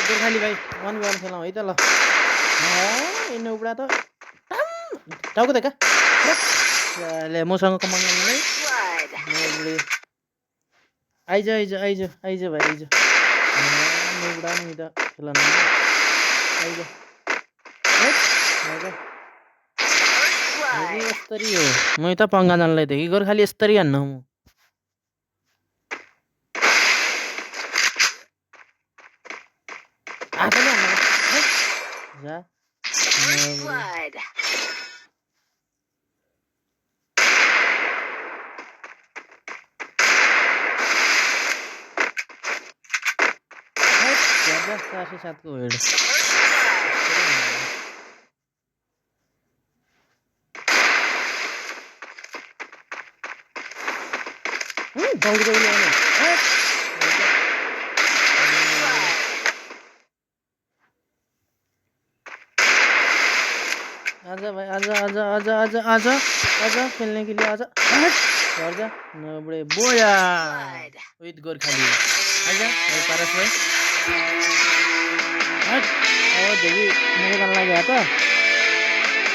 गोर्खाली भाइ 1v1 खेलौँ है त ल इन्ने उब्रा त टाउको देखा ले मसँग कमाउन नै नोब्रे आइज आइज आइज आइज भाइ आइज नोब्रा नि त खेलन आइज यस्तरी हो म त पंगा जानलाई देखि गोर्खाली यस्तरी हान्न म आफैले हान्न जा जा 407 को हेड दौडी दौडी आउने आजा भाई आजा आजा आजा आजा आजा आजा खेलने के लिए आजा घर जा नबड़े बोया विथ गोर्खाली आजा भाई पारस भाई हट और देखी मेरे गल्ला गया था